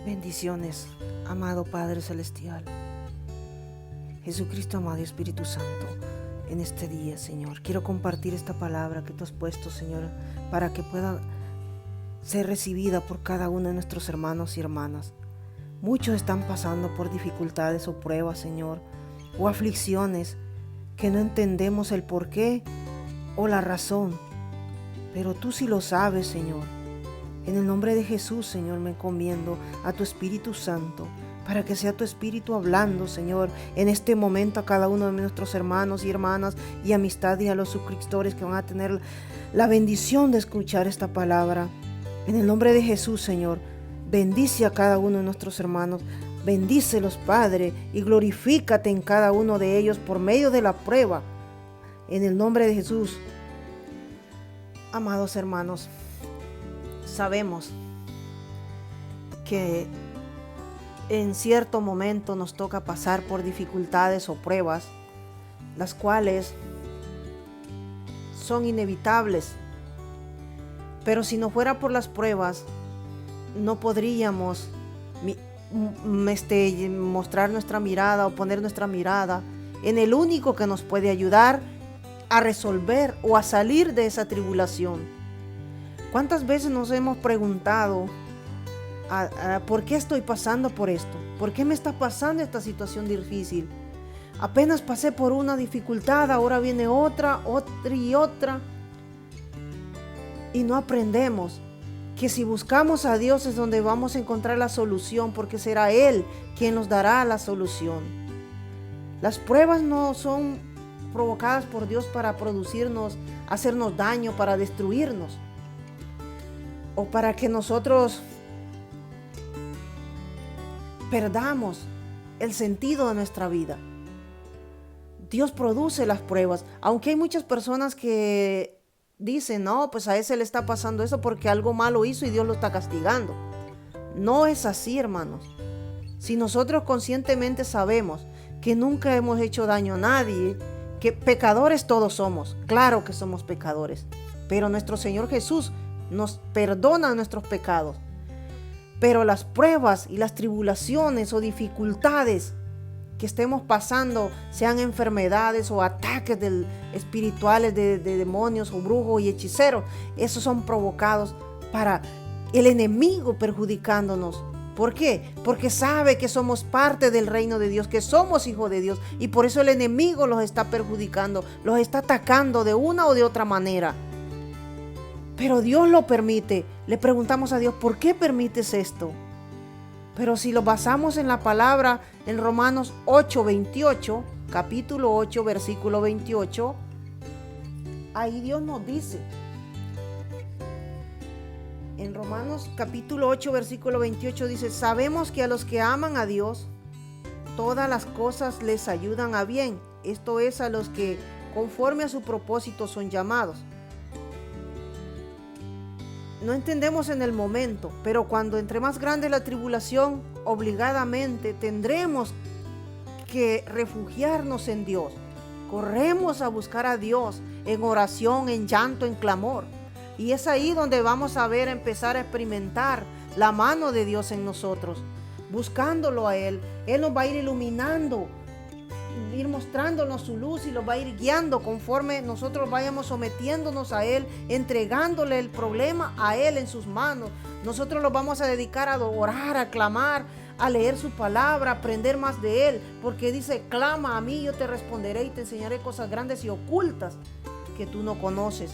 Bendiciones, amado Padre Celestial, Jesucristo amado y Espíritu Santo. En este día, Señor, quiero compartir esta palabra que tú has puesto, Señor, para que pueda ser recibida por cada uno de nuestros hermanos y hermanas. Muchos están pasando por dificultades o pruebas, Señor, o aflicciones que no entendemos el porqué o la razón, pero tú sí lo sabes, Señor. En el nombre de Jesús, Señor, me encomiendo a tu Espíritu Santo, para que sea tu Espíritu hablando, Señor, en este momento a cada uno de nuestros hermanos y hermanas y amistad, y a los suscriptores que van a tener la bendición de escuchar esta palabra. En el nombre de Jesús, Señor, bendice a cada uno de nuestros hermanos, bendícelos, Padre, y glorifícate en cada uno de ellos por medio de la prueba. En el nombre de Jesús. Amados hermanos, sabemos que en cierto momento nos toca pasar por dificultades o pruebas, las cuales son inevitables. Pero si no fuera por las pruebas, no podríamos mostrar nuestra mirada o poner nuestra mirada en el único que nos puede ayudar a resolver o a salir de esa tribulación. ¿Cuántas veces nos hemos preguntado por qué estoy pasando por esto? ¿Por qué me está pasando esta situación difícil? Apenas pasé por una dificultad, ahora viene otra y otra. Y no aprendemos que si buscamos a Dios es donde vamos a encontrar la solución, porque será Él quien nos dará la solución. Las pruebas no son provocadas por Dios para producirnos, hacernos daño, para destruirnos, o para que nosotros perdamos el sentido de nuestra vida. Dios produce las pruebas, aunque hay muchas personas que dicen, no, pues a ese le está pasando eso porque algo malo hizo y Dios lo está castigando. No es así, hermanos. Si nosotros conscientemente sabemos que nunca hemos hecho daño a nadie, que pecadores todos somos, claro que somos pecadores, pero nuestro Señor Jesús nos perdona nuestros pecados. Pero las pruebas y las tribulaciones o dificultades que estemos pasando, sean enfermedades o ataques espirituales de demonios o brujos y hechiceros, esos son provocados para el enemigo perjudicándonos. ¿Por qué? Porque sabe que somos parte del reino de Dios, que somos hijos de Dios, y por eso el enemigo los está perjudicando, los está atacando de una o de otra manera. Pero Dios lo permite. Le preguntamos a Dios, ¿por qué permites esto? Pero si lo basamos en la palabra, en Romanos 8:28, capítulo 8, versículo 28, ahí Dios nos dice, en Romanos capítulo 8, versículo 28 dice, sabemos que a los que aman a Dios, todas las cosas les ayudan a bien. Esto es, a los que conforme a su propósito son llamados. No entendemos en el momento, pero cuando entre más grande la tribulación, obligadamente tendremos que refugiarnos en Dios. Corremos a buscar a Dios en oración, en llanto, en clamor. Y es ahí donde vamos a empezar a experimentar la mano de Dios en nosotros. Buscándolo a Él, Él nos va a ir iluminando, ir mostrándonos su luz, y los va a ir guiando conforme nosotros vayamos sometiéndonos a Él, entregándole el problema a Él en sus manos. Nosotros los vamos a dedicar a orar, a clamar, a leer su palabra, a aprender más de Él, porque dice, clama a mí, yo te responderé y te enseñaré cosas grandes y ocultas que tú no conoces.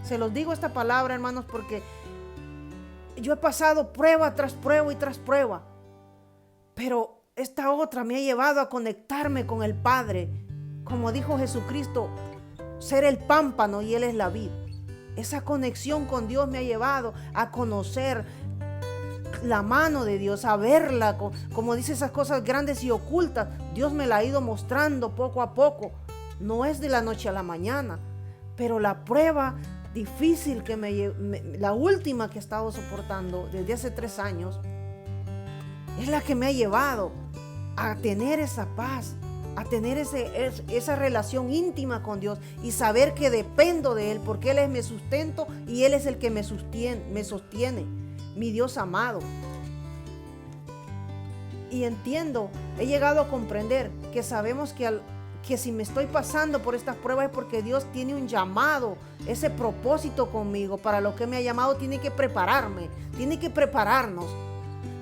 Se los digo esta palabra, hermanos, porque yo he pasado prueba tras prueba y tras prueba, pero esta otra me ha llevado a conectarme con el Padre. Como dijo Jesucristo, ser el pámpano y Él es la vid. Esa conexión con Dios me ha llevado a conocer la mano de Dios, a verla, como dice, esas cosas grandes y ocultas. Dios me la ha ido mostrando poco a poco. No es de la noche a la mañana, pero la prueba difícil la última que he estado soportando desde hace 3 años, es la que me ha llevado a tener esa paz, a tener esa relación íntima con Dios y saber que dependo de Él, porque Él es mi sustento y Él es el que me sostiene, mi Dios amado. Y entiendo, he llegado a comprender que sabemos que si me estoy pasando por estas pruebas es porque Dios tiene un llamado, ese propósito conmigo. Para lo que me ha llamado tiene que prepararme, tiene que prepararnos.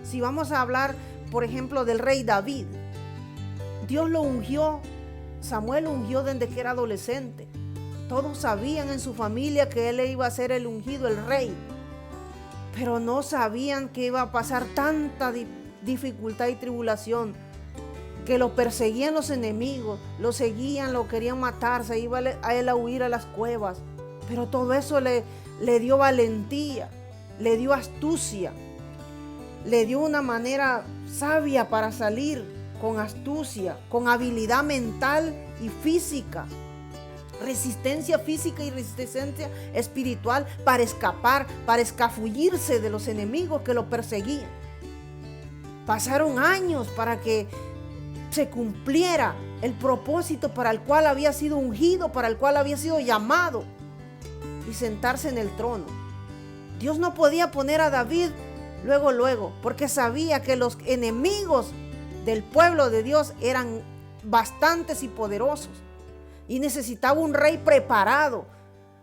Si vamos a hablar, por ejemplo, del rey David, Dios lo ungió, Samuel lo ungió desde que era adolescente. Todos sabían en su familia que él iba a ser el ungido, el rey, pero no sabían que iba a pasar tanta dificultad y tribulación, que lo perseguían los enemigos, lo seguían, lo querían matar, se iba a él a huir a las cuevas. Pero todo eso le dio valentía, le dio astucia, le dio una manera sabia para salir con astucia, con habilidad mental y física, resistencia física y resistencia espiritual para escapar, para escabullirse de los enemigos que lo perseguían. Pasaron años para que se cumpliera el propósito para el cual había sido ungido, para el cual había sido llamado, y sentarse en el trono. Dios no podía poner a David luego, porque sabía que los enemigos del pueblo de Dios eran bastantes y poderosos, y necesitaba un rey preparado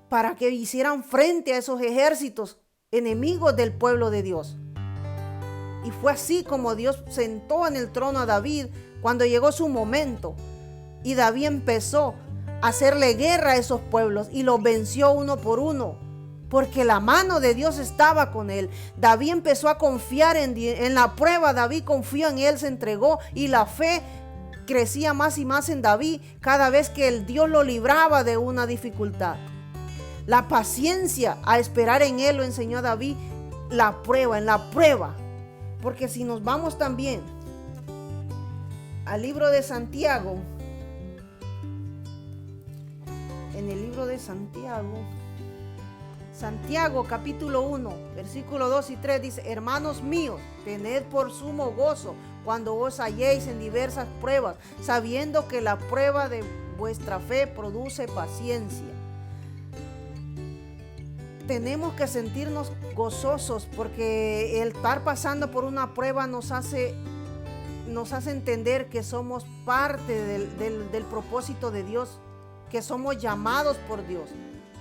para que hicieran frente a esos ejércitos enemigos del pueblo de Dios. Y fue así como Dios sentó en el trono a David cuando llegó su momento. Y David empezó a hacerle guerra a esos pueblos y los venció uno por uno, porque la mano de Dios estaba con él. David empezó a confiar en la prueba. David confió en él, se entregó, y la fe crecía más y más en David cada vez que el Dios lo libraba de una dificultad. La paciencia a esperar en él lo enseñó a David en la prueba. Porque si nos vamos también al libro de Santiago, en el libro de Santiago capítulo 1, versículo 2 y 3 dice: hermanos míos, tened por sumo gozo cuando os halléis en diversas pruebas, sabiendo que la prueba de vuestra fe produce paciencia. Tenemos que sentirnos gozosos, porque el estar pasando por una prueba nos hace entender que somos parte del propósito de Dios, que somos llamados por Dios,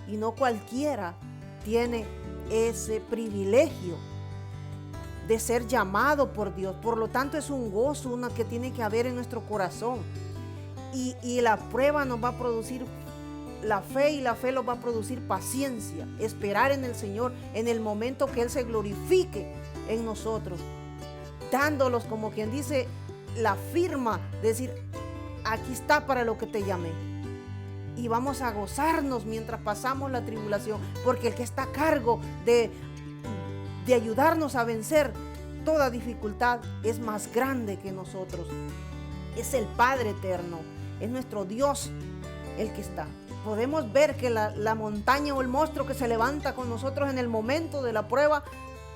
y no cualquiera tiene ese privilegio de ser llamado por Dios. Por lo tanto, es un gozo que tiene que haber en nuestro corazón, y la prueba nos va a producir la fe, y la fe nos va a producir paciencia, esperar en el Señor en el momento que Él se glorifique en nosotros, dándolos, como quien dice, la firma, decir: aquí está para lo que te llamé. Y vamos a gozarnos mientras pasamos la tribulación, porque el que está a cargo de ayudarnos a vencer toda dificultad es más grande que nosotros. Es el Padre eterno, es nuestro Dios el que está. Podemos ver que la montaña o el monstruo que se levanta con nosotros en el momento de la prueba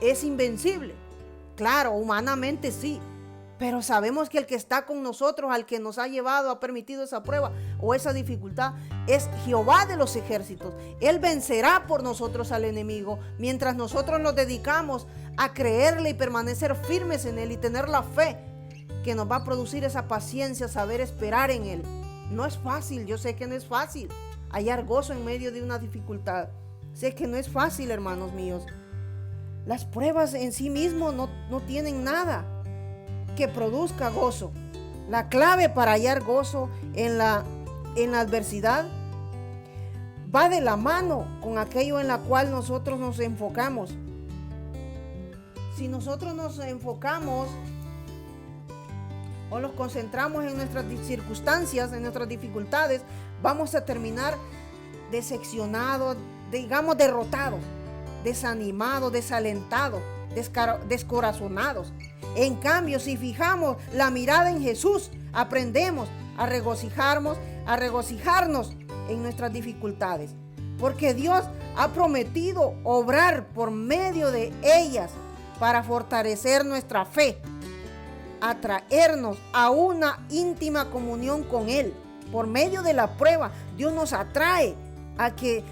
es invencible. Claro, humanamente sí, pero sabemos que el que está con nosotros, al que nos ha llevado, ha permitido esa prueba o esa dificultad, es Jehová de los ejércitos. Él vencerá por nosotros al enemigo, mientras nosotros nos dedicamos a creerle y permanecer firmes en Él, y tener la fe que nos va a producir esa paciencia, saber esperar en Él. No es fácil, yo sé que no es fácil hallar gozo en medio de una dificultad. Sé que no es fácil, hermanos míos. Las pruebas en sí mismos no tienen nada que produzca gozo. La clave para hallar gozo en la adversidad va de la mano con aquello en la cual nosotros nos enfocamos. Si nosotros nos enfocamos o nos concentramos en nuestras circunstancias, en nuestras dificultades, vamos a terminar decepcionados, digamos derrotados, desanimados, desalentados, descorazonados. En cambio, si fijamos la mirada en Jesús, aprendemos a regocijarnos en nuestras dificultades, porque Dios ha prometido obrar por medio de ellas para fortalecer nuestra fe, atraernos a una íntima comunión con Él. Por medio de la prueba, Dios nos atrae a que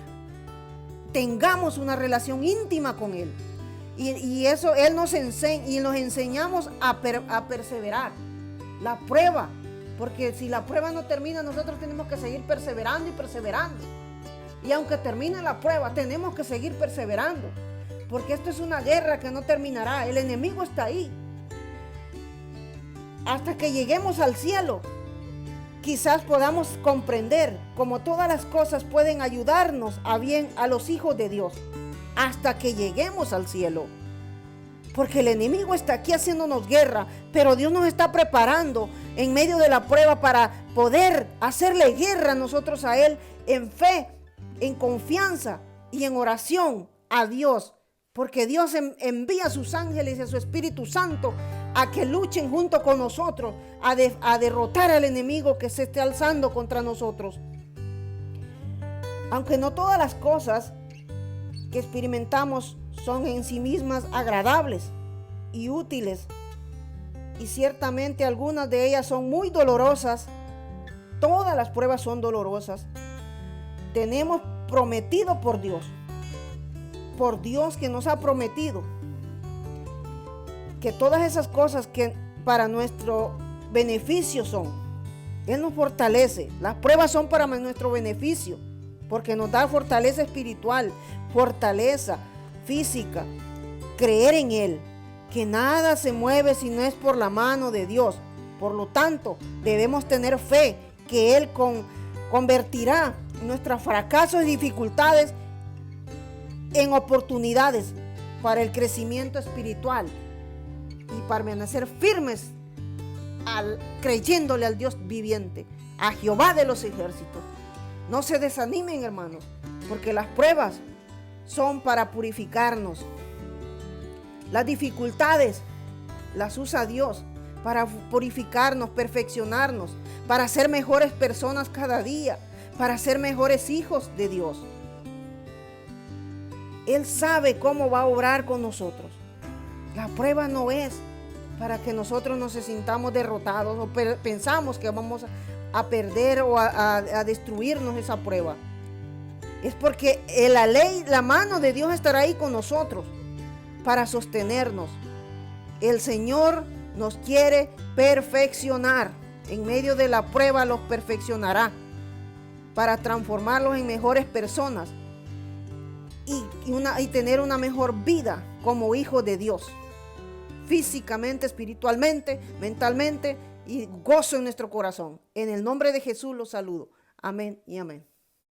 tengamos una relación íntima con Él. Y eso Él nos enseña y nos enseñamos a perseverar. La prueba, porque si la prueba no termina, nosotros tenemos que seguir perseverando y perseverando. Y aunque termine la prueba, tenemos que seguir perseverando, porque esto es una guerra que no terminará. El enemigo está ahí. Hasta que lleguemos al cielo, quizás podamos comprender cómo todas las cosas pueden ayudarnos a bien a los hijos de Dios. Hasta que lleguemos al cielo. Porque el enemigo está aquí haciéndonos guerra, pero Dios nos está preparando en medio de la prueba para poder hacerle guerra nosotros a Él en fe, en confianza y en oración a Dios. Porque Dios envía a sus ángeles y a su Espíritu Santo a que luchen junto con nosotros a derrotar al enemigo que se esté alzando contra nosotros. Aunque no todas las cosas que experimentamos son en sí mismas agradables y útiles, y ciertamente algunas de ellas son muy dolorosas. Todas las pruebas son dolorosas. Tenemos prometido por Dios que nos ha prometido que todas esas cosas que para nuestro beneficio son. Él nos fortalece. Las pruebas son para nuestro beneficio, porque nos da fortaleza espiritual, fortaleza física, creer en Él, que nada se mueve si no es por la mano de Dios. Por lo tanto, debemos tener fe que Él convertirá nuestros fracasos y dificultades en oportunidades para el crecimiento espiritual y permanecer firmes creyéndole al Dios viviente, a Jehová de los ejércitos. No se desanimen, hermanos, porque las pruebas son para purificarnos. Las dificultades las usa Dios para purificarnos, perfeccionarnos, para ser mejores personas cada día, para ser mejores hijos de Dios. Él sabe cómo va a obrar con nosotros. La prueba no es para que nosotros nos sintamos derrotados o pensamos que vamos a perder o a destruirnos esa prueba. Es porque la mano de Dios estará ahí con nosotros para sostenernos. El Señor nos quiere perfeccionar. En medio de la prueba los perfeccionará para transformarlos en mejores personas y tener una mejor vida como hijos de Dios. Físicamente, espiritualmente, mentalmente, y gozo en nuestro corazón. En el nombre de Jesús los saludo. Amén y amén.